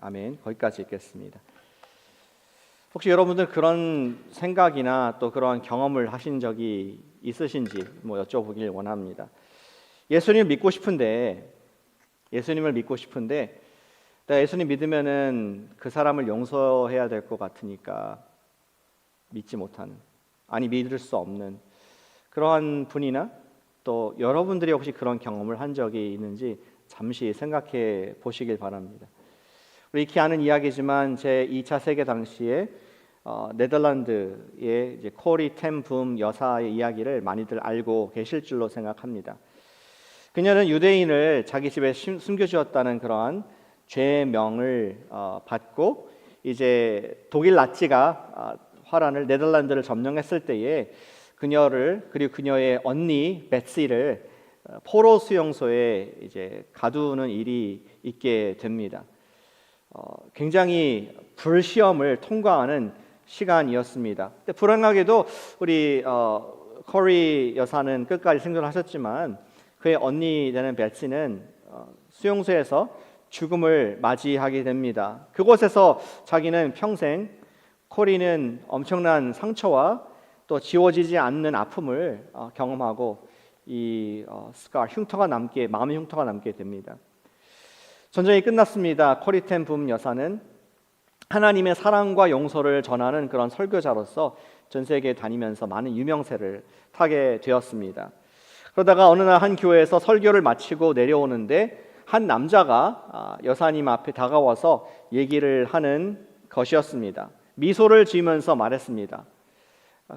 아멘. 거기까지 읽겠습니다. 혹시 여러분들 그런 생각이나 또 그런 경험을 하신 적이 있으신지 여쭤보길 원합니다. 예수님을 믿고 싶은데 내가 예수님 믿으면은 그 사람을 용서해야 될 것 같으니까 믿지 못하는, 아니 믿을 수 없는 그러한 분이나 또 여러분들이 혹시 그런 경험을 한 적이 있는지 잠시 생각해 보시길 바랍니다. 우리 익히 아는 이야기지만 제 2차 세계 당시에 네덜란드의 이제 코리 텐 붐 여사의 이야기를 많이들 알고 계실 줄로 생각합니다. 그녀는 유대인을 자기 집에 숨겨주었다는 그러한 죄명을 받고 이제 독일 나치가 화란을 네덜란드를 점령했을 때에 그녀를 그리고 그녀의 언니 베시를 포로 수용소에 이제 가두는 일이 있게 됩니다. 굉장히 불시험을 통과하는 시간이었습니다. 불행하게도 우리 코리 여사는 끝까지 생존하셨지만 그의 언니 되는 베시는 수용소에서 죽음을 맞이하게 됩니다. 그곳에서 자기는 평생 코리는 엄청난 상처와 또 지워지지 않는 아픔을 경험하고 이 스카 흉터가 남게, 마음의 흉터가 남게 됩니다. 전쟁이 끝났습니다. 코리 텐 붐 여사는 하나님의 사랑과 용서를 전하는 그런 설교자로서 전 세계에 다니면서 많은 유명세를 타게 되었습니다. 그러다가 어느 날 한 교회에서 설교를 마치고 내려오는데 한 남자가 여사님 앞에 다가와서 얘기를 하는 것이었습니다. 미소를 지으면서 말했습니다.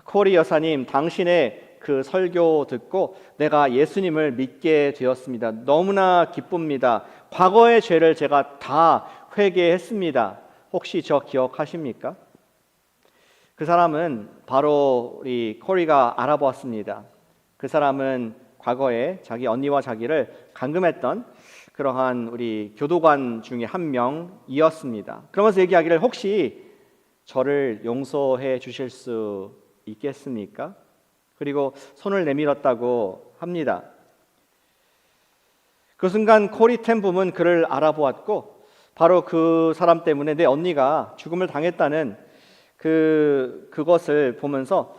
코리 여사님, 당신의 그 설교 듣고 내가 예수님을 믿게 되었습니다. 너무나 기쁩니다. 과거의 죄를 제가 다 회개했습니다. 혹시 저 기억하십니까? 그 사람은 바로 우리 코리가 알아보았습니다. 그 사람은 과거에 자기 언니와 자기를 감금했던 그러한 우리 교도관 중에 한 명이었습니다. 그러면서 얘기하기를 혹시 저를 용서해 주실 수 있겠습니까? 그리고 손을 내밀었다고 합니다. 그 순간 코리 텐 붐은 그를 알아보았고 바로 그 사람 때문에 내 언니가 죽음을 당했다는 그것을 보면서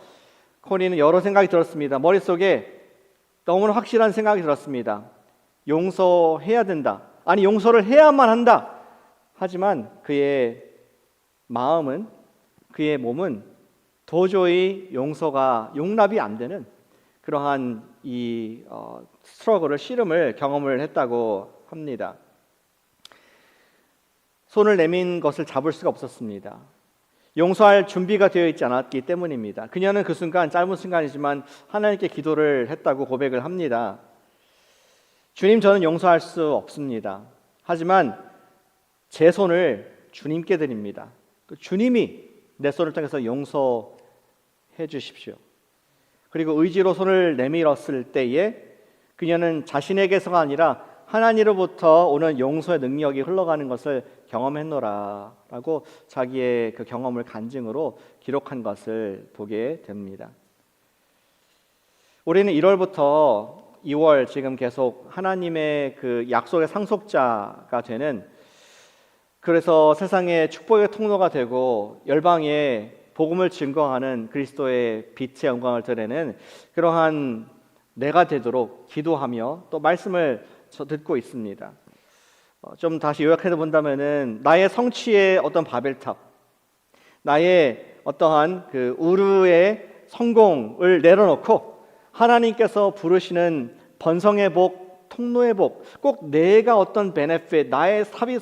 코리는 여러 생각이 들었습니다. 머릿속에 너무나 확실한 생각이 들었습니다. 용서해야 된다. 아니 용서를 해야만 한다. 하지만 그의 마음은, 그의 몸은 도저히 용납이 안 되는 그러한 이 스트러글을, 씨름을 경험을 했다고 합니다. 손을 내민 것을 잡을 수가 없었습니다. 용서할 준비가 되어 있지 않았기 때문입니다. 그녀는 그 순간, 짧은 순간이지만 하나님께 기도를 했다고 고백을 합니다. 주님, 저는 용서할 수 없습니다. 하지만 제 손을 주님께 드립니다. 주님이 내 손을 통해서 용서해 주십시오. 그리고 의지로 손을 내밀었을 때에 그녀는 자신에게서가 아니라 하나님으로부터 오는 용서의 능력이 흘러가는 것을 경험했노라 라고 자기의 그 경험을 간증으로 기록한 것을 보게 됩니다. 우리는 1월부터 2월 지금 계속 하나님의 그 약속의 상속자가 되는, 그래서 세상의 축복의 통로가 되고 열방에 복음을 증거하는 그리스도의 빛의 영광을 드러내는 그러한 내가 되도록 기도하며 또 말씀을 듣고 있습니다. 좀 다시 요약해서 본다면은 나의 성취의 어떤 바벨탑, 나의 어떠한 그 우르의 성공을 내려놓고 하나님께서 부르시는 번성의 복, 통로의 복, 꼭 내가 어떤 베네핏, 나의 삽이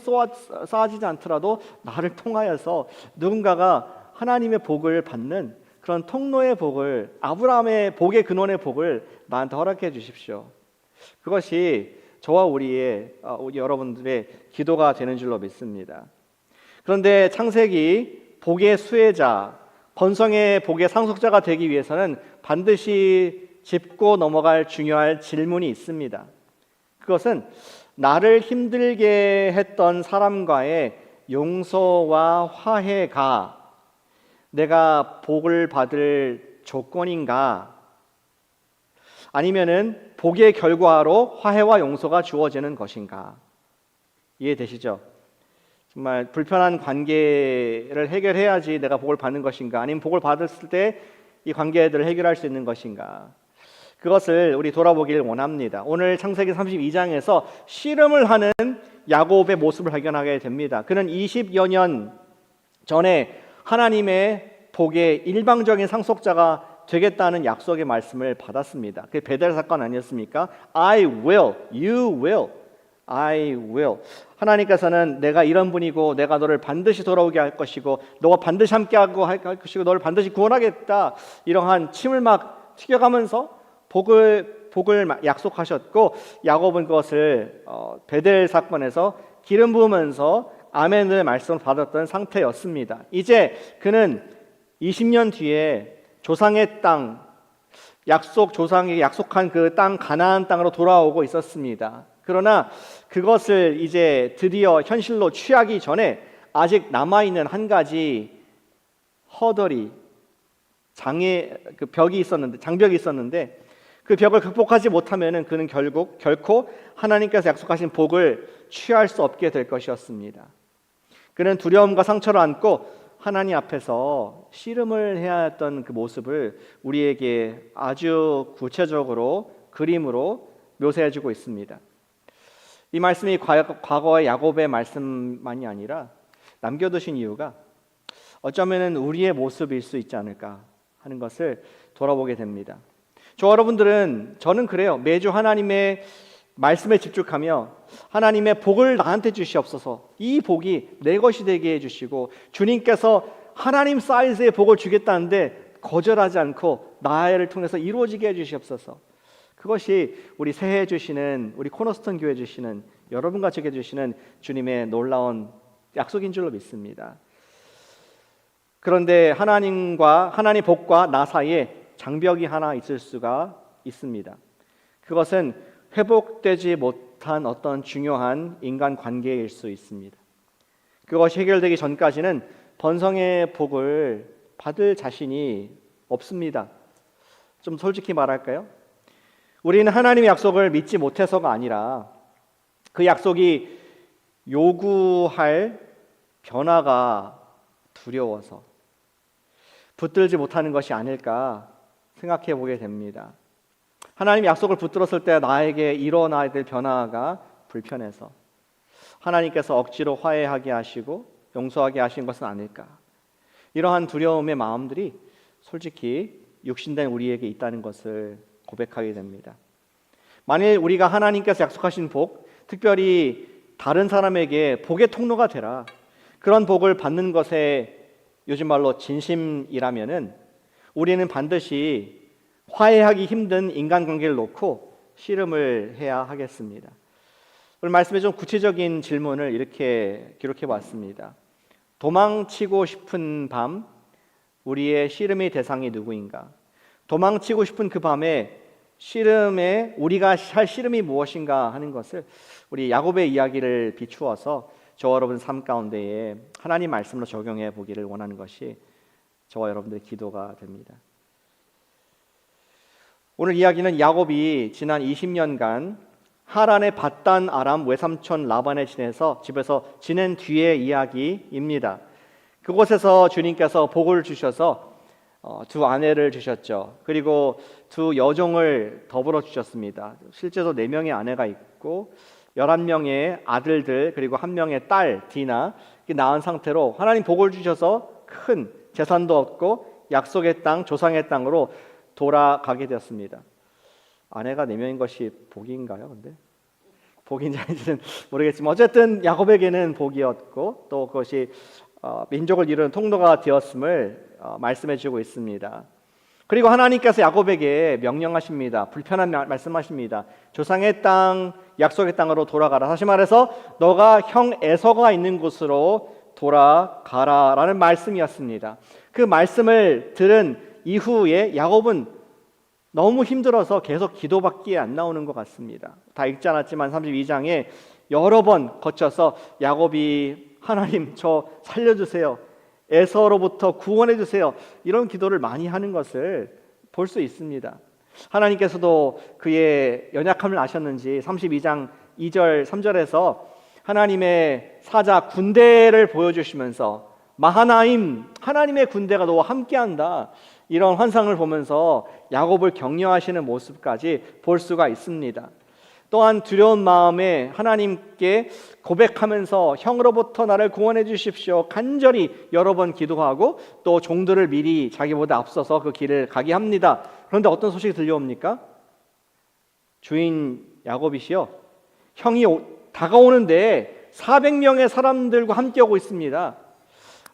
쌓아지지 않더라도 나를 통하여서 누군가가 하나님의 복을 받는 그런 통로의 복을, 아브라함의 복의 근원의 복을 나한테 허락해 주십시오. 그것이 저와 우리 여러분들의 기도가 되는 줄로 믿습니다. 그런데 창세기 복의 수혜자, 번성의 복의 상속자가 되기 위해서는 반드시 짚고 넘어갈 중요한 질문이 있습니다. 그것은 나를 힘들게 했던 사람과의 용서와 화해가 내가 복을 받을 조건인가? 아니면은 복의 결과로 화해와 용서가 주어지는 것인가? 이해되시죠? 정말 불편한 관계를 해결해야지 내가 복을 받는 것인가, 아니면 복을 받았을 때 이 관계들을 해결할 수 있는 것인가, 그것을 우리 돌아보길 원합니다. 오늘 창세기 32장에서 씨름을 하는 야곱의 모습을 발견하게 됩니다. 그는 20여 년 전에 하나님의 복의 일방적인 상속자가 되겠다는 약속의 말씀을 받았습니다. 그게 베델 사건 아니었습니까? I will, you will, I will. 하나님께서는 내가 이런 분이고 내가 너를 반드시 돌아오게 할 것이고 너가 반드시 함께하고 할 것이고 너를 반드시 구원하겠다, 이러한 침을 막 튀겨가면서 복을 약속하셨고, 야곱은 그것을 베델 사건에서 기름 부으면서 아멘의 말씀을 받았던 상태였습니다. 이제 그는 20년 뒤에 조상의 땅, 조상에게 약속한 그 땅, 가나안 땅으로 돌아오고 있었습니다. 그러나 그것을 이제 드디어 현실로 취하기 전에 아직 남아있는 한 가지 허들이, 장벽이 있었는데 그 벽을 극복하지 못하면은 그는 결코 하나님께서 약속하신 복을 취할 수 없게 될 것이었습니다. 그는 두려움과 상처를 안고 하나님 앞에서 씨름을 해야 했던 그 모습을 우리에게 아주 구체적으로 그림으로 묘사해주고 있습니다. 이 말씀이 과거의 야곱의 말씀만이 아니라 남겨두신 이유가 어쩌면 우리의 모습일 수 있지 않을까 하는 것을 돌아보게 됩니다. 저는 그래요. 매주 하나님의 말씀에 집중하며 하나님의 복을 나한테 주시옵소서, 이 복이 내 것이 되게 해주시고, 주님께서 하나님 사이즈의 복을 주겠다는데 거절하지 않고 나를 통해서 이루어지게 해주시옵소서. 그것이 우리 새해 주시는, 우리 코너스톤 교회 주시는, 여러분과 제게 주시는 주님의 놀라운 약속인 줄로 믿습니다. 그런데 하나님 복과 나 사이에 장벽이 하나 있을 수가 있습니다. 그것은 회복되지 못한 어떤 중요한 인간 관계일 수 있습니다. 그것이 해결되기 전까지는 번성의 복을 받을 자신이 없습니다. 좀 솔직히 말할까요? 우리는 하나님의 약속을 믿지 못해서가 아니라 그 약속이 요구할 변화가 두려워서 붙들지 못하는 것이 아닐까 생각해 보게 됩니다. 하나님의 약속을 붙들었을 때 나에게 일어나야 될 변화가 불편해서 하나님께서 억지로 화해하게 하시고 용서하게 하신 것은 아닐까, 이러한 두려움의 마음들이 솔직히 육신된 우리에게 있다는 것을 고백하게 됩니다. 만일 우리가 하나님께서 약속하신 복, 특별히 다른 사람에게 복의 통로가 되라, 그런 복을 받는 것에 요즘 말로 진심이라면은 우리는 반드시 화해하기 힘든 인간관계를 놓고 씨름을 해야 하겠습니다. 오늘 말씀에 좀 구체적인 질문을 이렇게 기록해 봤습니다. 도망치고 싶은 밤, 우리의 씨름의 대상이 누구인가? 도망치고 싶은 그 밤에 우리가 할 씨름이 무엇인가 하는 것을 우리 야곱의 이야기를 비추어서 저와 여러분 삶 가운데에 하나님 말씀으로 적용해 보기를 원하는 것이 저와 여러분들의 기도가 됩니다. 오늘 이야기는 야곱이 지난 20년간 하란의 밧단 아람 외삼촌 라반의 집에서 지낸 뒤의 이야기입니다. 그곳에서 주님께서 복을 주셔서 두 아내를 주셨죠. 그리고 두 여종을 더불어 주셨습니다. 실제로 4명의 아내가 있고 11명의 아들들, 그리고 1명의 딸 디나, 낳은 상태로 하나님 복을 주셔서 큰 재산도 얻고 약속의 땅, 조상의 땅으로 돌아가게 되었습니다. 아내가 4명인 것이 복인가요? 근데 복인지 아닌지는 모르겠지만 어쨌든 야곱에게는 복이었고 또 그것이 민족을 이루는 통로가 되었음을 말씀해 주고 있습니다. 그리고 하나님께서 야곱에게 명령하십니다. 불편한 말씀하십니다. 조상의 땅, 약속의 땅으로 돌아가라. 다시 말해서 너가 형 에서가 있는 곳으로 돌아가라라는 말씀이었습니다. 그 말씀을 들은 이후에 야곱은 너무 힘들어서 계속 기도밖에 안 나오는 것 같습니다. 다 읽지 않았지만 32장에 여러 번 거쳐서 야곱이 하나님 저 살려주세요, 에서로부터 구원해 주세요, 이런 기도를 많이 하는 것을 볼 수 있습니다. 하나님께서도 그의 연약함을 아셨는지 32장 2절 3절에서 하나님의 사자 군대를 보여주시면서 마하나임, 하나님의 군대가 너와 함께한다, 이런 환상을 보면서 야곱을 격려하시는 모습까지 볼 수가 있습니다. 또한 두려운 마음에 하나님께 고백하면서 형으로부터 나를 구원해 주십시오 간절히 여러 번 기도하고 또 종들을 미리 자기보다 앞서서 그 길을 가게 합니다. 그런데 어떤 소식이 들려옵니까? 주인 야곱이시여, 형이 다가오는데 400명의 사람들과 함께 오고 있습니다.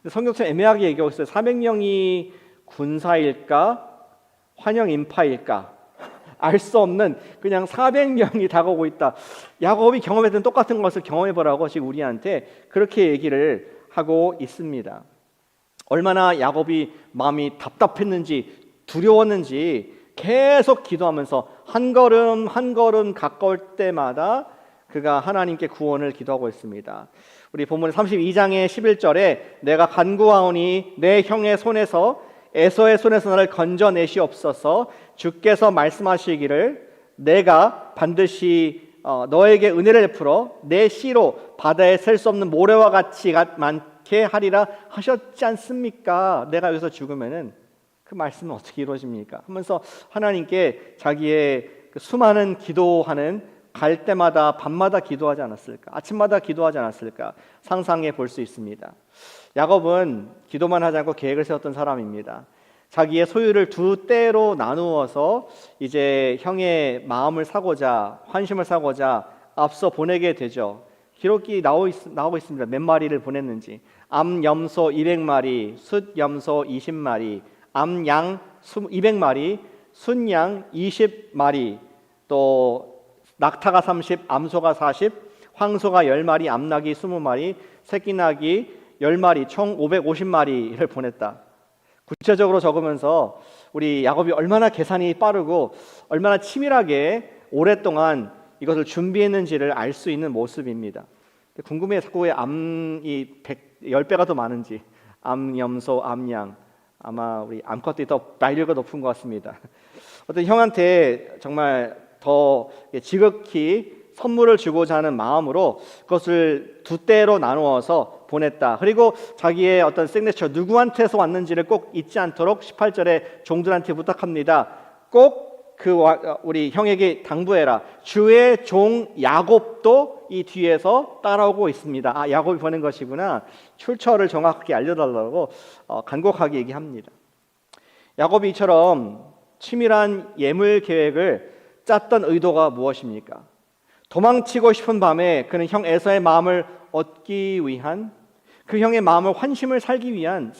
성경처럼 애매하게 얘기하고 있어요. 400명이 군사일까 환영 인파일까 알 수 없는 그냥 400명이 다가오고 있다. 야곱이 경험했던 똑같은 것을 경험해보라고 지금 우리한테 그렇게 얘기를 하고 있습니다. 얼마나 야곱이 마음이 답답했는지 두려웠는지 계속 기도하면서 한 걸음 한 걸음 가까울 때마다 그가 하나님께 구원을 기도하고 있습니다. 우리 본문 32장의 11절에 내가 간구하오니 내 형의 손에서 에서의 손에서 나를 건져내시옵소서. 주께서 말씀하시기를 내가 반드시 너에게 은혜를 베풀어 내 씨로 바다에 셀 수 없는 모래와 같이 많게 하리라 하셨지 않습니까? 내가 여기서 죽으면은 그 말씀은 어떻게 이루어집니까? 하면서 하나님께 자기의 그 수많은 기도하는 갈 때마다 밤마다 기도하지 않았을까? 아침마다 기도하지 않았을까? 상상해 볼 수 있습니다. 야곱은 기도만 하지 않고 계획을 세웠던 사람입니다. 자기의 소유를 두 떼로 나누어서 이제 형의 마음을 사고자, 환심을 사고자 앞서 보내게 되죠. 기록이 나오고 있습니다. 몇 마리를 보냈는지. 암염소 200마리, 숫염소 20마리, 암양 200마리, 순양 20마리, 또 낙타가 30, 암소가 40, 황소가 10마리, 암낙이 20마리, 새끼낙이 10마리, 총 550마리를 보냈다. 구체적으로 적으면서 우리 야곱이 얼마나 계산이 빠르고 얼마나 치밀하게 오랫동안 이것을 준비했는지를 알 수 있는 모습입니다. 궁금해요. 자꾸 왜 암이 10배가 더 많은지. 암, 염소, 암양. 아마 우리 암컷들이 더 발류가 높은 것 같습니다. 어떤 형한테 정말 더 지극히 선물을 주고자 하는 마음으로 그것을 두 떼로 나누어서 보냈다. 그리고 자기의 어떤 시그니처, 누구한테서 왔는지를 꼭 잊지 않도록 18절에 종들한테 부탁합니다. 꼭 우리 형에게 당부해라. 주의 종 야곱도 이 뒤에서 따라오고 있습니다. 아, 야곱이 보낸 것이구나. 출처를 정확하게 알려달라고 간곡하게 얘기합니다. 야곱이 이처럼 치밀한 예물 계획을 짰던 의도가 무엇입니까? 도망치고 싶은 밤에 그는 형 에서의 마음을 얻기 위한, 그 형의 마음을 환심을 사기 위한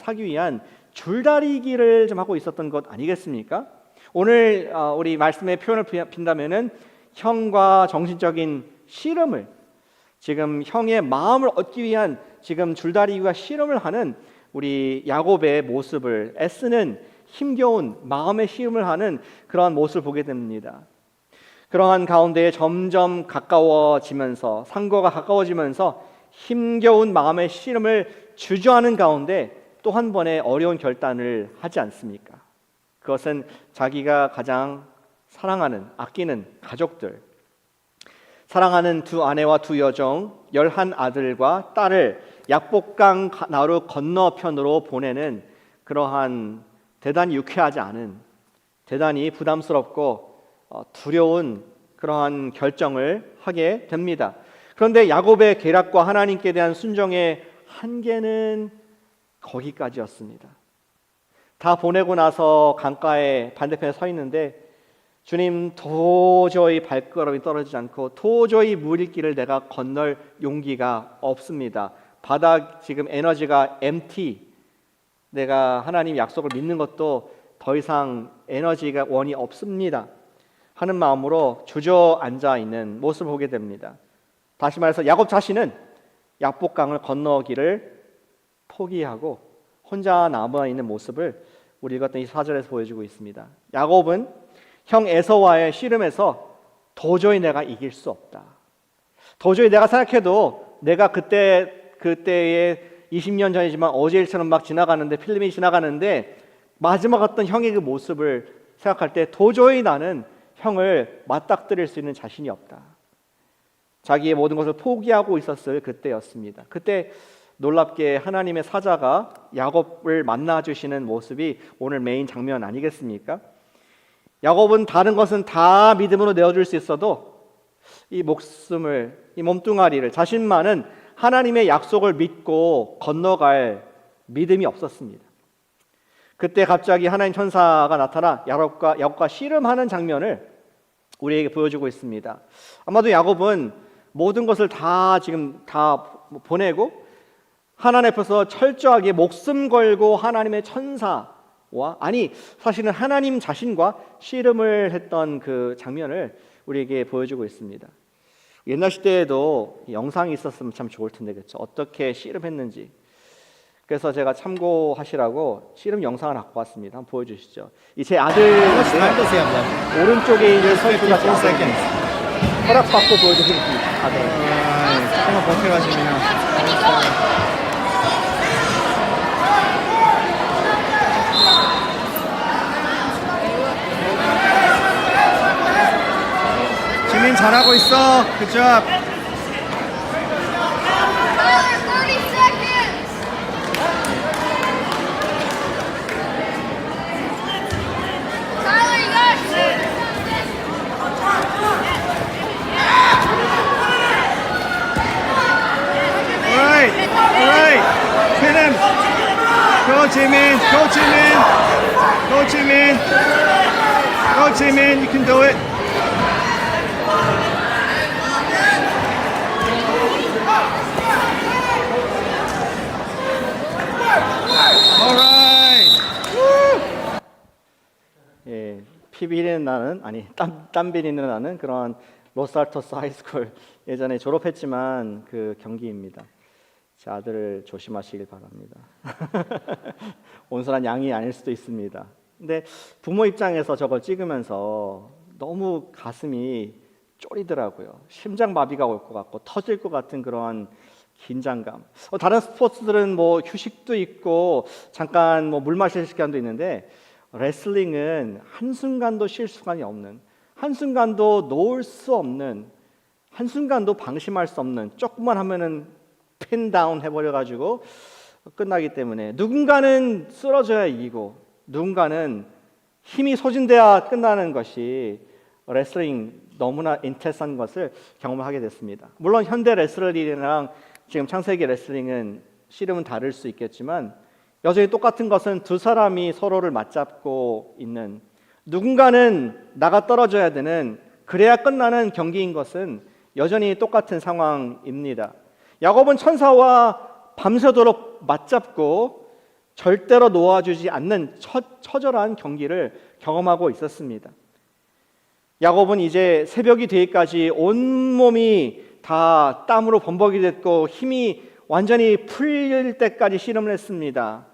줄다리기를 좀 하고 있었던 것 아니겠습니까? 오늘 우리 말씀의 표현을 빈다면은 형과 정신적인 씨름을, 지금 형의 마음을 얻기 위한 지금 줄다리기와 씨름을 하는 우리 야곱의 모습을, 애쓰는 힘겨운 마음의 씨름을 하는 그러한 모습을 보게 됩니다. 그러한 가운데 점점 가까워지면서, 상고가 가까워지면서 힘겨운 마음의 씨름을 주저하는 가운데 또 한 번의 어려운 결단을 하지 않습니까? 그것은 자기가 가장 사랑하는, 아끼는 가족들, 사랑하는 두 아내와 두 여종, 11 아들과 딸을 약복강 나루 건너편으로 보내는 그러한 대단히 유쾌하지 않은, 대단히 부담스럽고 두려운 그러한 결정을 하게 됩니다. 그런데 야곱의 계략과 하나님께 대한 순종의 한계는 거기까지였습니다. 다 보내고 나서 강가의 반대편에 서 있는데, 주님, 도저히 발걸음이 떨어지지 않고 도저히 무리길을 내가 건널 용기가 없습니다. 바닥 지금 에너지가 empty, 내가 하나님 약속을 믿는 것도 더 이상 에너지가 원이 없습니다 하는 마음으로 주저앉아 있는 모습을 보게 됩니다. 다시 말해서 야곱 자신은 약복강을 건너기를 포기하고 혼자 남아있는 모습을 우리 읽었던 이 4절에서 보여주고 있습니다. 야곱은 형 에서와의 씨름에서 도저히 내가 이길 수 없다, 도저히 내가 생각해도 내가 그때의 20년 전이지만 어제 일처럼 막 지나가는데, 필름이 지나가는데 마지막 어떤 형의 그 모습을 생각할 때 도저히 나는 형을 맞닥뜨릴 수 있는 자신이 없다. 자기의 모든 것을 포기하고 있었을 그때였습니다. 그때 놀랍게 하나님의 사자가 야곱을 만나주시는 모습이 오늘 메인 장면 아니겠습니까? 야곱은 다른 것은 다 믿음으로 내어줄 수 있어도 이 목숨을, 이 몸뚱아리를, 자신만은 하나님의 약속을 믿고 건너갈 믿음이 없었습니다. 그때 갑자기 하나님 천사가 나타나 야곱과 씨름하는 장면을 우리에게 보여주고 있습니다. 아마도 야곱은 모든 것을 지금 다 보내고 하나님 앞에서 철저하게 목숨 걸고 하나님의 천사와, 사실은 하나님 자신과 씨름을 했던 그 장면을 우리에게 보여주고 있습니다. 옛날 시대에도 영상이 있었으면 참 좋을 텐데, 그렇죠? 어떻게 씨름했는지. 그래서 제가 참고하시라고 씨름 영상을 갖고 왔습니다. 한번 보여주시죠. 이 제 아들 오른쪽에 있는 선수가 허락받고 보여주겠습니다. 아들. 한번 버텨가시면. 지민 잘하고 있어. 굿잡. Alright. Hit him. Go Jimin. Go Jimin. Go Jimin. Go Jimin. You can do it. Alright. 예, 피 비리는 나는, 땀 비리는 나는 그런 로스알토스 하이스쿨 예전에 졸업했지만 그 경기입니다. 제 아들을 조심하시길 바랍니다. 온순한 양이 아닐 수도 있습니다. 근데 부모 입장에서 저걸 찍으면서 너무 가슴이 쫄이더라고요. 심장마비가 올 것 같고 터질 것 같은 그런 긴장감. 다른 스포츠들은 뭐 휴식도 있고 잠깐 뭐 물 마실 시간도 있는데, 레슬링은 한순간도 쉴 수간이 없는, 한순간도 놓을 수 없는, 한순간도 방심할 수 없는, 조금만 하면은 핀다운 해버려가지고 끝나기 때문에 누군가는 쓰러져야 이기고 누군가는 힘이 소진돼야 끝나는 것이 레슬링, 너무나 인텐스한 것을 경험하게 됐습니다. 물론 현대 레슬링이랑 지금 창세기 레슬링은 씨름은 다를 수 있겠지만 여전히 똑같은 것은 두 사람이 서로를 맞잡고 있는, 누군가는 나가 떨어져야 되는, 그래야 끝나는 경기인 것은 여전히 똑같은 상황입니다. 야곱은 천사와 밤새도록 맞잡고 절대로 놓아주지 않는 처절한 경기를 경험하고 있었습니다. 야곱은 이제 새벽이 되기까지 온몸이 다 땀으로 범벅이 됐고 힘이 완전히 풀릴 때까지 씨름을 했습니다.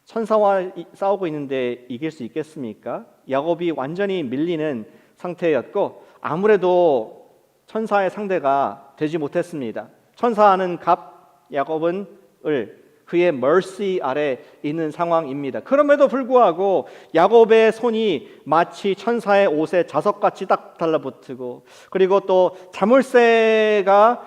천사와 싸우고 있는데 이길 수 있겠습니까? 야곱이 완전히 밀리는 상태였고 아무래도 천사의 상대가 되지 못했습니다. 천사는 야곱은 그의 mercy 아래 있는 상황입니다. 그럼에도 불구하고 야곱의 손이 마치 천사의 옷에 자석같이 딱 달라붙고, 그리고 또 자물쇠가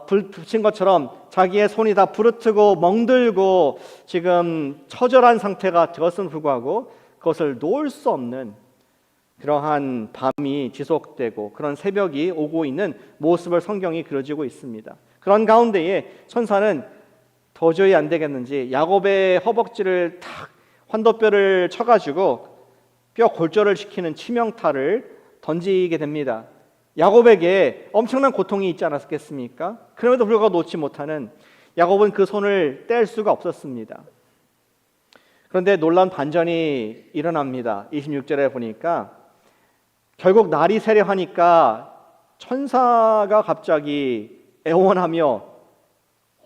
불 붙인 것처럼 자기의 손이 다 부르트고 멍들고 지금 처절한 상태가 되었음에도 불구하고 그것을 놓을 수 없는 그러한 밤이 지속되고 그런 새벽이 오고 있는 모습을 성경이 그려지고 있습니다. 그런 가운데에 천사는 도저히 안 되겠는지 야곱의 허벅지를 탁 환도뼈를 쳐가지고 뼈 골절을 시키는 치명타를 던지게 됩니다. 야곱에게 엄청난 고통이 있지 않았겠습니까? 그럼에도 불구하고 놓지 못하는 야곱은 그 손을 뗄 수가 없었습니다. 그런데 놀라운 반전이 일어납니다. 26절에 보니까 결국 날이 세려하니까 천사가 갑자기 애원하며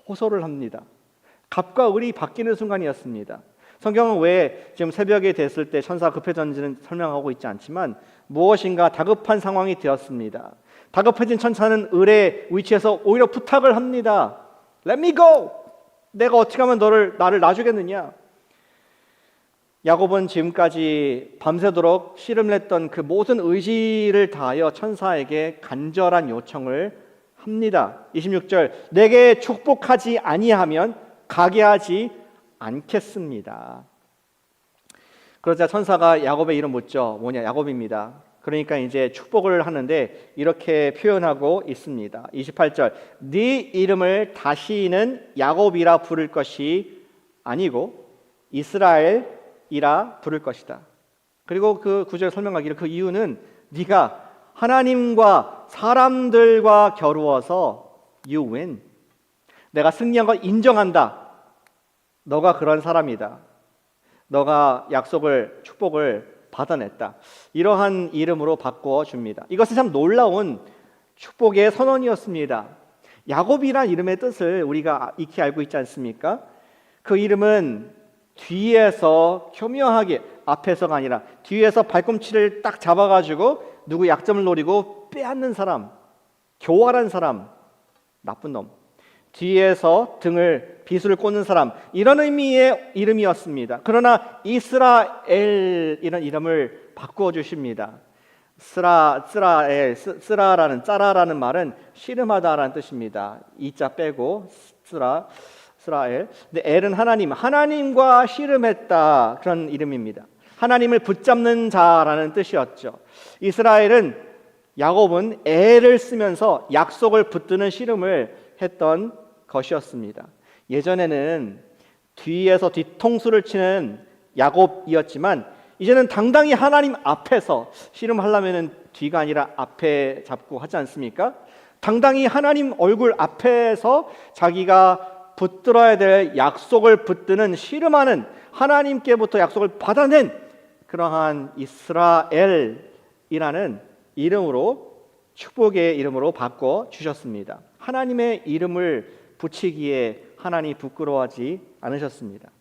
호소를 합니다. 갑과 을이 바뀌는 순간이었습니다. 성경은 왜 지금 새벽이 됐을 때 천사가 급해졌는지는 설명하고 있지 않지만 무엇인가 다급한 상황이 되었습니다. 다급해진 천사는 을의 위치에서 오히려 부탁을 합니다. Let me go! 내가 어떻게 하면 나를 놔주겠느냐? 야곱은 지금까지 밤새도록 씨름을 했던 그 모든 의지를 다하여 천사에게 간절한 요청을 합니다. 26절, 내게 축복하지 아니하면 가게 하지 않겠습니다. 그러자 천사가 야곱의 이름 묻죠. 뭐냐? 야곱입니다. 그러니까 이제 축복을 하는데 이렇게 표현하고 있습니다. 28절, 네 이름을 다시는 야곱이라 부를 것이 아니고 이스라엘이라 부를 것이다. 그리고 그 구절 설명하기를 그 이유는 네가 하나님과 사람들과 겨루어서 you win. 내가 승리한 걸 인정한다. 너가 그런 사람이다. 너가 약속을, 축복을 받아냈다. 이러한 이름으로 바꾸어 줍니다. 이것은 참 놀라운 축복의 선언이었습니다. 야곱이란 이름의 뜻을 우리가 익히 알고 있지 않습니까? 그 이름은 뒤에서 교묘하게, 앞에서가 아니라 뒤에서 발꿈치를 딱 잡아가지고 누구 약점을 노리고 빼앗는 사람, 교활한 사람, 나쁜 놈, 뒤에서 등을 비수를 꽂는 사람, 이런 의미의 이름이었습니다. 그러나 이스라엘 이런 이름을 바꾸어 주십니다. 쓰라라는 말은 씨름하다라는 뜻입니다. 이자 빼고 스라엘. 근데 엘은 하나님과 씨름했다, 그런 이름입니다. 하나님을 붙잡는 자라는 뜻이었죠. 야곱은 엘을 쓰면서 약속을 붙드는 씨름을 했던 것이었습니다. 예전에는 뒤에서 뒤통수를 치는 야곱이었지만 이제는 당당히 하나님 앞에서 씨름하려면 뒤가 아니라 앞에 잡고 하지 않습니까? 당당히 하나님 얼굴 앞에서 자기가 붙들어야 될 약속을 붙드는 씨름하는, 하나님께부터 약속을 받아낸 그러한 이스라엘이라는 이름으로, 축복의 이름으로 바꿔 주셨습니다. 하나님의 이름을 붙이기에 하나님이 부끄러워하지 않으셨습니다.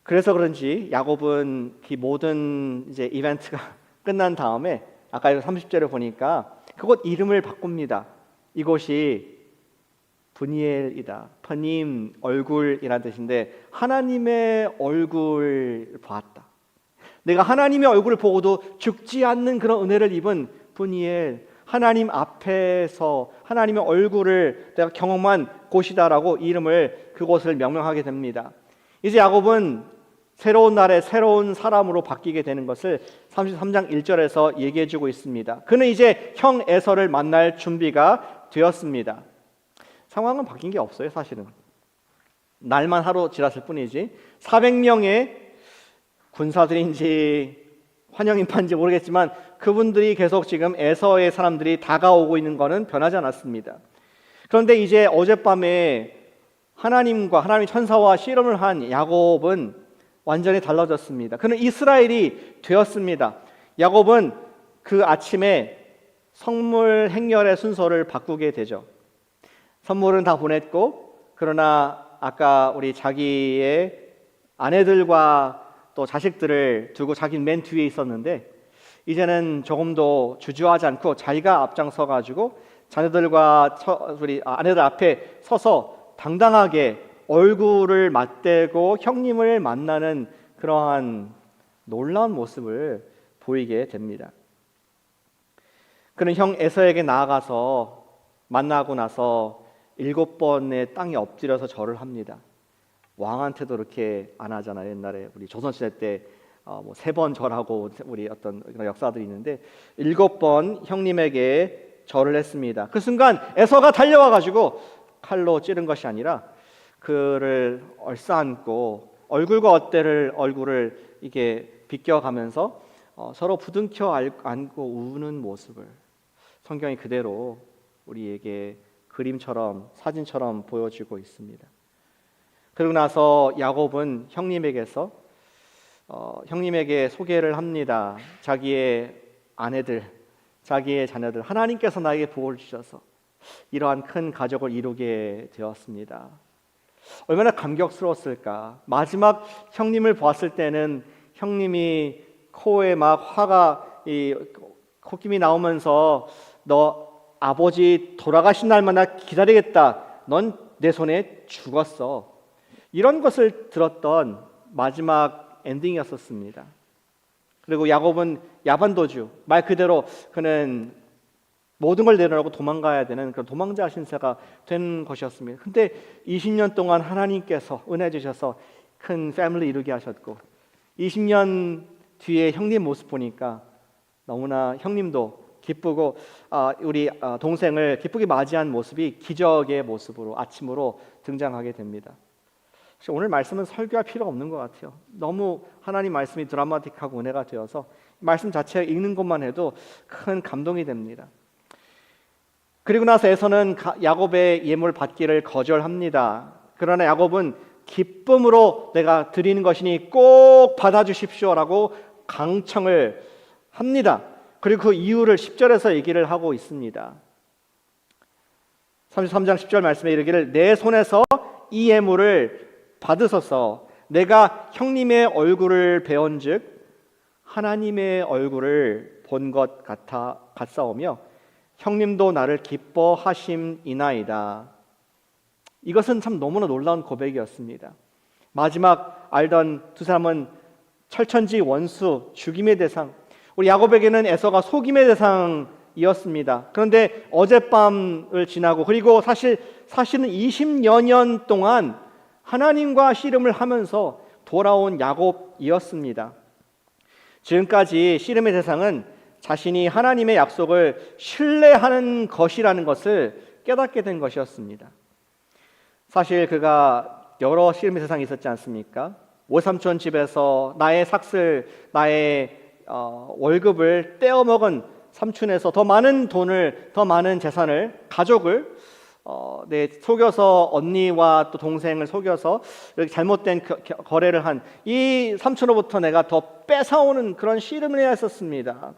그래서 그런지 야곱은 그 모든 이제 이벤트가 끝난 다음에 아까 30절을 보니까 그곳 이름을 바꿉니다. 이곳이 브니엘이다. 퍼님, 얼굴이라는 뜻인데 하나님의 얼굴 보았다. 내가 하나님의 얼굴을 보고도 죽지 않는 그런 은혜를 입은 브니엘, 하나님 앞에서 하나님의 얼굴을 내가 경험한 곳이다라고 이름을, 그곳을 명명하게 됩니다. 이제 야곱은 새로운 날에 새로운 사람으로 바뀌게 되는 것을 33장 1절에서 얘기해 주고 있습니다. 그는 이제 형 에서를 만날 준비가 되었습니다. 상황은 바뀐 게 없어요. 사실은 날만 하루 지났을 뿐이지 400명의 군사들인지 환영인파인지 모르겠지만 그분들이 계속 지금 에서의 사람들이 다가오고 있는 것은 변하지 않았습니다. 그런데 이제 어젯밤에 하나님 천사와 씨름을 한 야곱은 완전히 달라졌습니다. 그는 이스라엘이 되었습니다. 야곱은 그 아침에 성물 행렬의 순서를 바꾸게 되죠. 선물은 다 보냈고, 그러나 아까 우리 자기의 아내들과 또 자식들을 두고 자기는 맨 뒤에 있었는데 이제는 조금도 주저하지 않고 자기가 앞장서 가지고 자녀들과 우리 아내들 앞에 서서 당당하게 얼굴을 맞대고 형님을 만나는 그러한 놀라운 모습을 보이게 됩니다. 그는 형 에서에게 나아가서 만나고 나서 7번의 땅에 엎드려서 절을 합니다. 왕한테도 이렇게 안 하잖아요. 옛날에 우리 조선시대 때 3번 절하고 우리 어떤 그런 역사들이 있는데 7번 형님에게 절을 했습니다. 그 순간 에서가 달려와 가지고 칼로 찌른 것이 아니라 그를 얼싸안고 얼굴과 얼굴을 이게 비껴가면서 서로 부둥켜 안고 우는 모습을 성경이 그대로 우리에게 그림처럼 사진처럼 보여주고 있습니다. 그러고 나서 야곱은 형님에게 소개를 합니다. 자기의 아내들, 자기의 자녀들, 하나님께서 나에게 복을 주셔서 이러한 큰 가족을 이루게 되었습니다. 얼마나 감격스러웠을까. 마지막 형님을 보았을 때는 형님이 코에 막 화가 콧김이 나오면서 너 아버지 돌아가신 날마다 기다리겠다. 넌 내 손에 죽었어. 이런 것을 들었던 마지막 엔딩이었습니다. 그리고 야곱은 야반도주, 말 그대로 그는 모든 걸 내려놓고 도망가야 되는 그런 도망자 신세가 된 것이었습니다. 근데 20년 동안 하나님께서 은혜 주셔서 큰 패밀리 이루게 하셨고 20년 뒤에 형님 모습 보니까 너무나 형님도 기쁘고 우리 동생을 기쁘게 맞이한 모습이 기적의 모습으로 아침으로 등장하게 됩니다. 오늘 말씀은 설교할 필요가 없는 것 같아요. 너무 하나님 말씀이 드라마틱하고 은혜가 되어서 말씀 자체 읽는 것만 해도 큰 감동이 됩니다. 그리고 나서 에서는 야곱의 예물 받기를 거절합니다. 그러나 야곱은 기쁨으로 내가 드리는 것이니 꼭 받아주십시오라고 강청을 합니다. 그리고 그 이유를 10절에서 얘기를 하고 있습니다. 33장 10절 말씀에 이르기를 내 손에서 이 예물을 받으소서 내가 형님의 얼굴을 배온즉 하나님의 얼굴을 본 것 같사오며 형님도 나를 기뻐하심이나이다. 이것은 참 너무나 놀라운 고백이었습니다. 마지막 알던 두 사람은 철천지 원수, 죽임의 대상. 우리 야곱에게는 에서가 속임의 대상이었습니다. 그런데 어젯밤을 지나고 그리고 사실은 20여 년 동안 하나님과 씨름을 하면서 돌아온 야곱이었습니다. 지금까지 씨름의 대상은 자신이 하나님의 약속을 신뢰하는 것이라는 것을 깨닫게 된 것이었습니다. 사실 그가 여러 씨름의 대상이 있었지 않습니까? 오삼촌 집에서 나의 삭슬, 나의 월급을 떼어먹은 삼촌에서 더 많은 돈을, 더 많은 재산을, 가족을 속여서 언니와 또 동생을 속여서 이렇게 잘못된 거래를 한 이 삼촌으로부터 내가 더 뺏어오는 그런 씨름을 해야 했었습니다.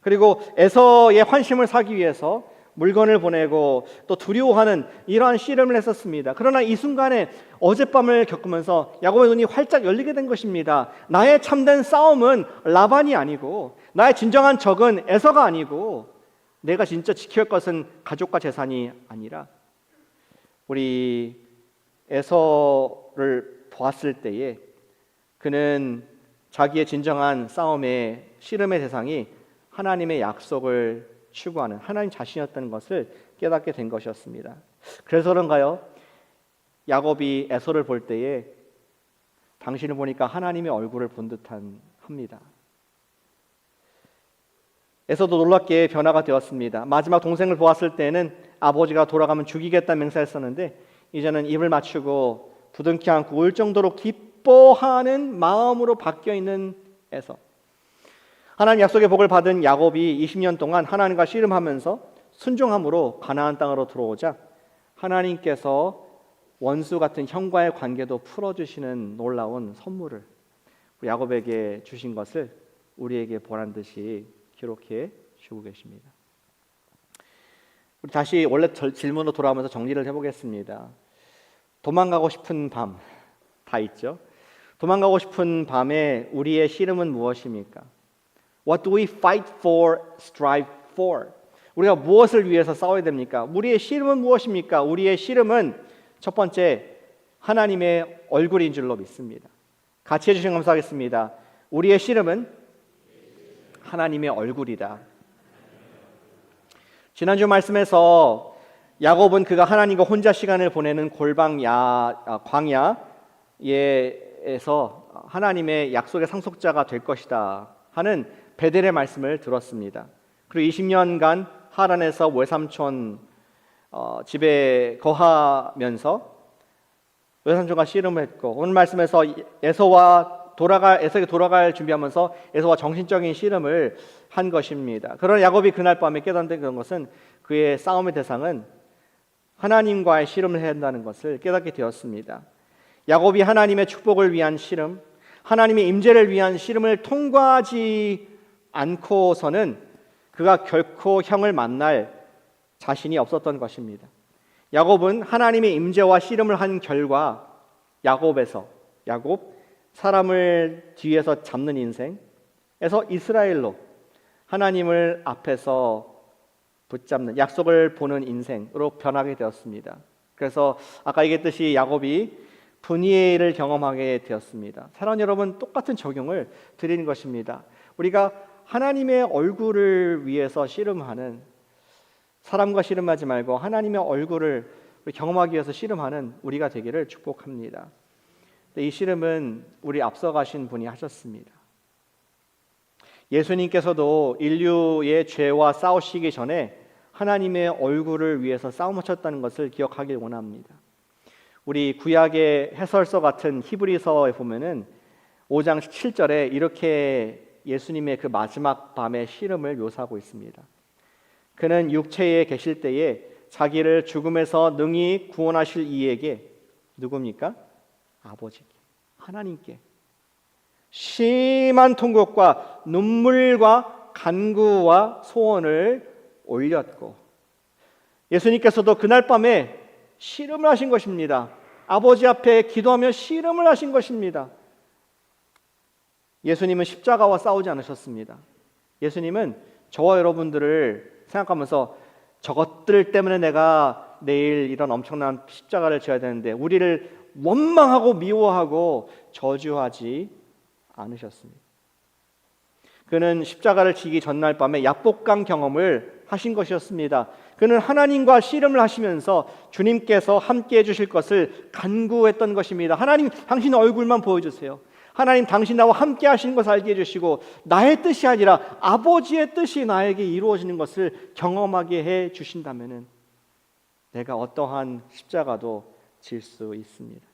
그리고 에서의 환심을 사기 위해서 물건을 보내고 또 두려워하는 이러한 씨름을 했었습니다. 그러나 이 순간에 어젯밤을 겪으면서 야곱의 눈이 활짝 열리게 된 것입니다. 나의 참된 싸움은 라반이 아니고 나의 진정한 적은 에서가 아니고 내가 진짜 지켜야 할 것은 가족과 재산이 아니라 우리 에서를 보았을 때에 그는 자기의 진정한 싸움의 씨름의 대상이 하나님의 약속을 추구하는 하나님 자신이었다는 것을 깨닫게 된 것이었습니다. 그래서 그런가요? 야곱이 에서를 볼 때에 당신을 보니까 하나님의 얼굴을 본 듯한 합니다. 에서도 놀랍게 변화가 되었습니다. 마지막 동생을 보았을 때는 아버지가 돌아가면 죽이겠다 맹세했었는데 이제는 입을 맞추고 부둥켜 안고 울 정도로 기뻐하는 마음으로 바뀌어 있는 에서. 하나님 약속의 복을 받은 야곱이 20년 동안 하나님과 씨름하면서 순종함으로 가나안 땅으로 들어오자 하나님께서 원수 같은 형과의 관계도 풀어주시는 놀라운 선물을 야곱에게 주신 것을 우리에게 보란 듯이 기록해 주고 계십니다. 우리 다시 원래 질문으로 돌아오면서 정리를 해보겠습니다. 도망가고 싶은 밤 다 있죠. 도망가고 싶은 밤에 우리의 씨름은 무엇입니까? What do we fight for, strive for? 우리가 무엇을 위해서 싸워야 됩니까? 우리의 씨름은 무엇입니까? 우리의 씨름은 첫 번째 하나님의 얼굴인 줄로 믿습니다. 같이 해주시면 감사하겠습니다. 우리의 씨름은 하나님의 얼굴이다. 지난주 말씀에서 야곱은 그가 하나님과 혼자 시간을 보내는 광야에서 하나님의 약속의 상속자가 될 것이다 하는 베델의 말씀을 들었습니다. 그리고 20년간 하란에서 외삼촌 집에 거하면서 외삼촌과 씨름을 했고 오늘 말씀에서 에서에게 돌아갈 준비하면서 에서와 정신적인 씨름을 한 것입니다. 그러나 야곱이 그날 밤에 깨닫는 것은 그의 싸움의 대상은 하나님과의 씨름을 해야 한다는 것을 깨닫게 되었습니다. 야곱이 하나님의 축복을 위한 씨름, 하나님의 임재를 위한 씨름을 통과하지 않고서는 그가 결코 형을 만날 자신이 없었던 것입니다. 야곱은 하나님의 임재와 씨름을 한 결과 야곱 사람을 뒤에서 잡는 인생에서 이스라엘로 하나님을 앞에서 붙잡는 약속을 보는 인생으로 변하게 되었습니다. 그래서 아까 얘기했듯이 야곱이 분이엘을 경험하게 되었습니다. 사랑하는 여러분, 똑같은 적용을 드리는 것입니다. 우리가 하나님의 얼굴을 위해서 씨름하는 사람과 씨름하지 말고 하나님의 얼굴을 경험하기 위해서 씨름하는 우리가 되기를 축복합니다. 이 씨름은 우리 앞서가신 분이 하셨습니다. 예수님께서도 인류의 죄와 싸우시기 전에 하나님의 얼굴을 위해서 싸움하셨다는 것을 기억하길 원합니다. 우리 구약의 해설서 같은 히브리서에 보면은 5장 7절에 이렇게 예수님의 그 마지막 밤의 씨름을 묘사하고 있습니다. 그는 육체에 계실 때에 자기를 죽음에서 능히 구원하실 이에게, 누굽니까? 아버지께, 하나님께 심한 통곡과 눈물과 간구와 소원을 올렸고, 예수님께서도 그날 밤에 씨름을 하신 것입니다. 아버지 앞에 기도하며 씨름을 하신 것입니다. 예수님은 십자가와 싸우지 않으셨습니다. 예수님은 저와 여러분들을 생각하면서 저것들 때문에 내가 내일 이런 엄청난 십자가를 져야 되는데 우리를 원망하고 미워하고 저주하지 않으셨습니다. 그는 십자가를 지기 전날 밤에 약복강 경험을 하신 것이었습니다. 그는 하나님과 씨름을 하시면서 주님께서 함께 해주실 것을 간구했던 것입니다. 하나님, 당신 얼굴만 보여주세요. 하나님, 당신 나와 함께 하시는 것을 알게 해주시고 나의 뜻이 아니라 아버지의 뜻이 나에게 이루어지는 것을 경험하게 해주신다면 내가 어떠한 십자가도 질 수 있습니다.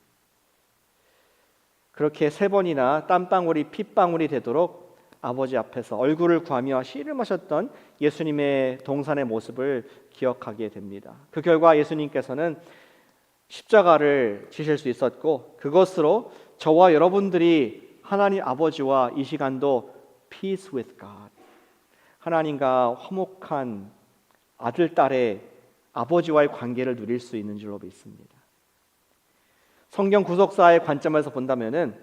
그렇게 3번이나 땀방울이 핏방울이 되도록 아버지 앞에서 얼굴을 구하며 씨름하셨던 예수님의 동산의 모습을 기억하게 됩니다. 그 결과 예수님께서는 십자가를 지실 수 있었고 그것으로 저와 여러분들이 하나님 아버지와 이 시간도 peace with God, 하나님과 화목한 아들, 딸의 아버지와의 관계를 누릴 수 있는 줄로 믿습니다. 성경 구속사의 관점에서 본다면은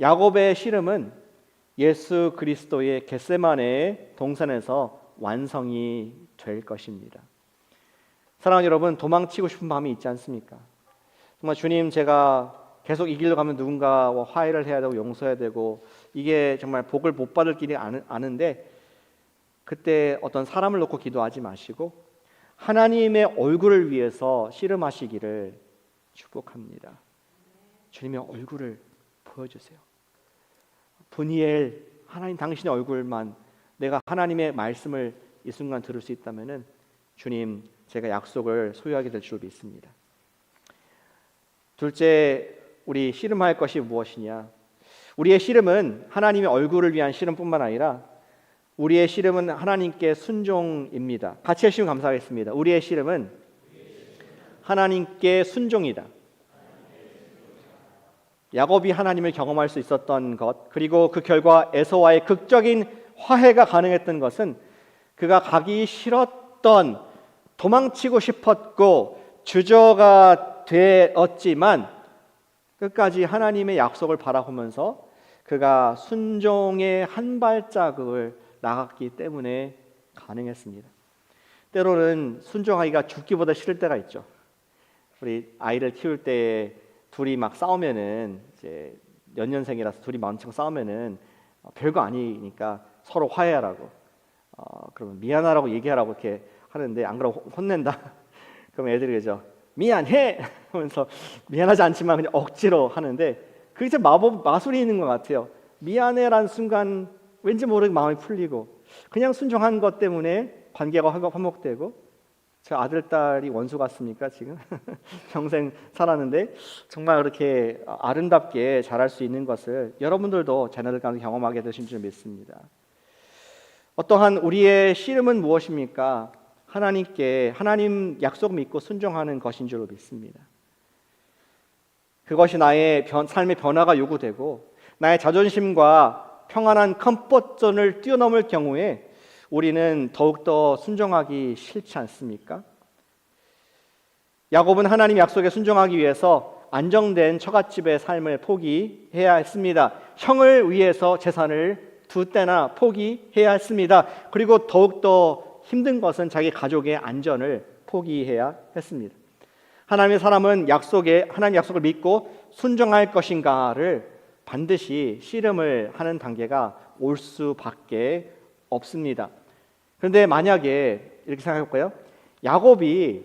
야곱의 씨름은 예수 그리스도의 겟세마네 동산에서 완성이 될 것입니다. 사랑하는 여러분, 도망치고 싶은 마음이 있지 않습니까? 정말 주님, 제가 계속 이 길로 가면 누군가와 화해를 해야 되고 용서해야 되고 이게 정말 복을 못 받을 길이 아는데 그때 어떤 사람을 놓고 기도하지 마시고 하나님의 얼굴을 위해서 씨름하시기를 축복합니다. 주님의 얼굴을 보여주세요. 분이엘, 하나님 당신의 얼굴만, 내가 하나님의 말씀을 이 순간 들을 수 있다면은 주님, 제가 약속을 소유하게 될 줄 믿습니다. 둘째, 우리 씨름할 것이 무엇이냐? 우리의 씨름은 하나님의 얼굴을 위한 씨름뿐만 아니라 우리의 씨름은 하나님께 순종입니다. 같이 해주시면 감사하겠습니다. 우리의 씨름은 하나님께 순종이다. 야곱이 하나님을 경험할 수 있었던 것, 그리고 그 결과 에서와의 극적인 화해가 가능했던 것은 그가 가기 싫었던, 도망치고 싶었고 주저가 되었지만 끝까지 하나님의 약속을 바라보면서 그가 순종의 한 발자국을 나갔기 때문에 가능했습니다. 때로는 순종하기가 죽기보다 싫을 때가 있죠. 우리 아이를 키울 때 둘이 막 싸우면은 이제 연년생이라서 둘이 마음치고 싸우면은 별거 아니니까 서로 화해하라고 그러면 미안하라고 얘기하라고 이렇게 하는데 안 그러면 혼낸다. 그럼 애들이 그러죠. 미안해 하면서 미안하지 않지만 그냥 억지로 하는데 그게 진짜 마술이 있는 것 같아요. 미안해라는 순간 왠지 모르게 마음이 풀리고 그냥 순종한 것 때문에 관계가 화목되고 저 아들, 딸이 원수 같습니까 지금? 평생 살았는데 정말 그렇게 아름답게 자랄 수 있는 것을 여러분들도 자녀들 가운데 경험하게 되신 줄 믿습니다. 어떠한 우리의 씨름은 무엇입니까? 하나님 약속 믿고 순종하는 것인 줄로 믿습니다. 그것이 나의 삶의 변화가 요구되고 나의 자존심과 평안한 컴포트존을 뛰어넘을 경우에 우리는 더욱더 순종하기 싫지 않습니까? 야곱은 하나님 약속에 순종하기 위해서 안정된 처갓집의 삶을 포기해야 했습니다. 형을 위해서 재산을 2때나 포기해야 했습니다. 그리고 더욱더 힘든 것은 자기 가족의 안전을 포기해야 했습니다. 하나님의 사람은 하나님 약속을 믿고 순종할 것인가를 반드시 씨름을 하는 단계가 올 수밖에 없습니다. 그런데 만약에 이렇게 생각해볼까요? 야곱이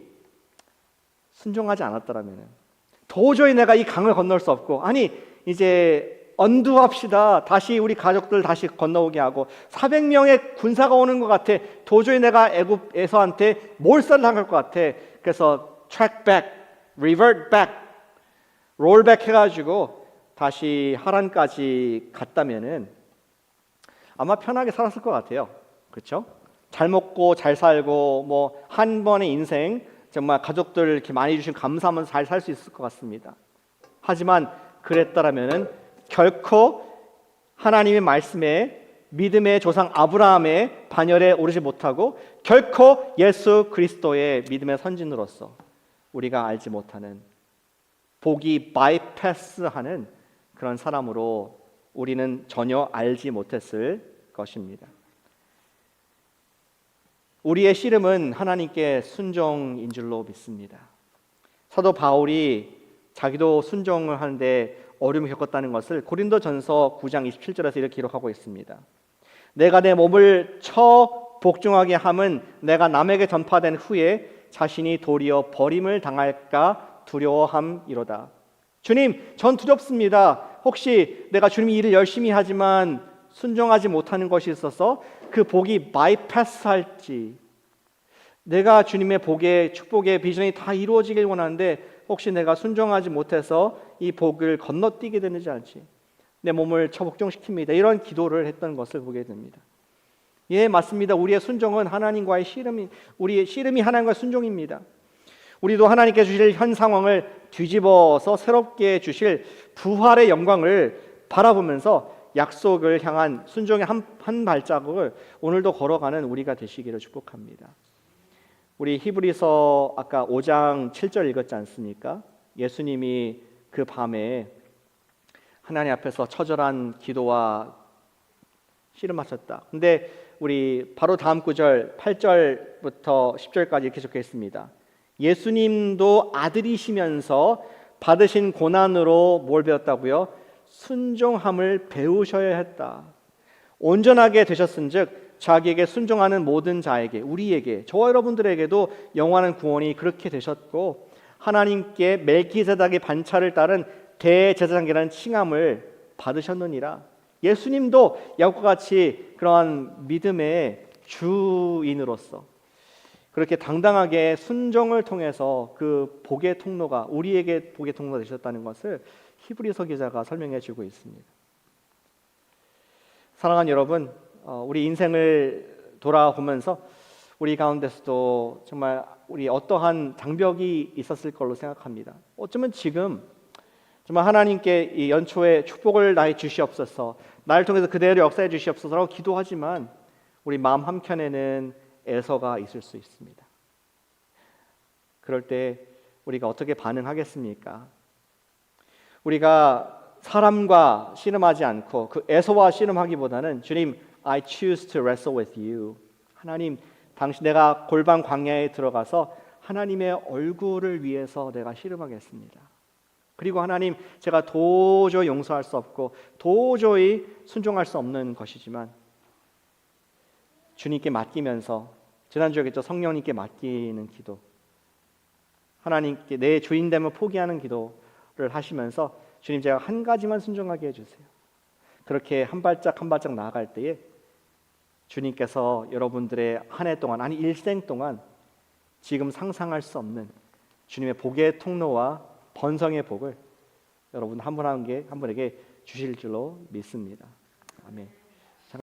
순종하지 않았더라면 도저히 내가 이 강을 건널 수 없고, 아니 이제 언두합시다, 다시 우리 가족들 다시 건너오게 하고 400명의 군사가 오는 것 같아, 도저히 내가 애굽 에서한테 몰살당할 것 같아, 그래서 track back, revert back, roll back 해가지고 다시 하란까지 갔다면은 아마 편하게 살았을 것 같아요. 그렇죠? 잘 먹고 잘 살고 뭐 한 번의 인생 정말 가족들 이렇게 많이 주신 감사하면서 잘 살 수 있을 것 같습니다. 하지만 그랬더라면은 결코 하나님의 말씀에 믿음의 조상 아브라함의 반열에 오르지 못하고 결코 예수 그리스도의 믿음의 선진으로서 우리가 알지 못하는 복이 바이패스하는 그런 사람으로 우리는 전혀 알지 못했을 것입니다. 우리의 씨름은 하나님께 순종인 줄로 믿습니다. 사도 바울이 자기도 순종을 하는데 어려움을 겪었다는 것을 고린도전서 9장 27절에서 이렇게 기록하고 있습니다. 내가 내 몸을 쳐 복종하게 함은 내가 남에게 전파된 후에 자신이 도리어 버림을 당할까 두려워함이로다. 주님, 전 두렵습니다. 혹시 내가 주님이 일을 열심히 하지만 순종하지 못하는 것이 있어서 그 복이 바이패스할지, 내가 주님의 복의 축복의 비전이 다 이루어지길 원하는데 혹시 내가 순종하지 못해서 이 복을 건너뛰게 되는지 알지, 내 몸을 처복종시킵니다. 이런 기도를 했던 것을 보게 됩니다. 예, 맞습니다. 우리의 순종은 하나님과의 씨름이, 우리의 씨름이 하나님과의 순종입니다. 우리도 하나님께 주실 현 상황을 뒤집어서 새롭게 주실 부활의 영광을 바라보면서 약속을 향한 순종의 한 발자국을 오늘도 걸어가는 우리가 되시기를 축복합니다. 우리 히브리서 아까 5장 7절 읽었지 않습니까? 예수님이 그 밤에 하나님 앞에서 처절한 기도와 씨름하셨다. 근데 우리 바로 다음 구절 8절부터 10절까지 이렇게 적혀 있습니다. 예수님도 아들이시면서 받으신 고난으로 뭘 배웠다고요? 순종함을 배우셔야 했다. 온전하게 되셨은즉 자기에게 순종하는 모든 자에게, 우리에게, 저와 여러분들에게도 영원한 구원이 그렇게 되셨고, 하나님께 멜기세덱의 반차를 따른 대제사장이라는 칭함을 받으셨느니라. 예수님도 야곱과 같이 그러한 믿음의 주인으로서 그렇게 당당하게 순종을 통해서 그 복의 통로가, 우리에게 복의 통로가 되셨다는 것을 히브리서 기자가 설명해 주고 있습니다. 사랑하는 여러분, 우리 인생을 돌아보면서 우리 가운데서도 정말 우리 어떠한 장벽이 있었을 걸로 생각합니다. 어쩌면 지금 정말 하나님께 이 연초에 축복을 나에 주시옵소서, 나를 통해서 그대로 역사해 주시옵소서라고 기도하지만 우리 마음 한켠에는 애서가 있을 수 있습니다. 그럴 때 우리가 어떻게 반응하겠습니까? 우리가 사람과 씨름하지 않고 그 애서와 씨름하기보다는 주님, I choose to wrestle with you. 하나님, 당신, 내가 골방 광야에 들어가서 하나님의 얼굴을 위해서 내가 씨름하겠습니다. 그리고 하나님, 제가 도저히 용서할 수 없고 도저히 순종할 수 없는 것이지만 주님께 맡기면서, 지난주에 했죠, 성령님께 맡기는 기도, 하나님께 내 주인됨을 포기하는 기도를 하시면서 주님, 제가 한 가지만 순종하게 해주세요. 그렇게 한 발짝 한 발짝 나아갈 때에 주님께서 여러분들의 한 해 동안, 아니 일생 동안 지금 상상할 수 없는 주님의 복의 통로와 번성의 복을 여러분 한 분에게 주실 줄로 믿습니다. 아멘.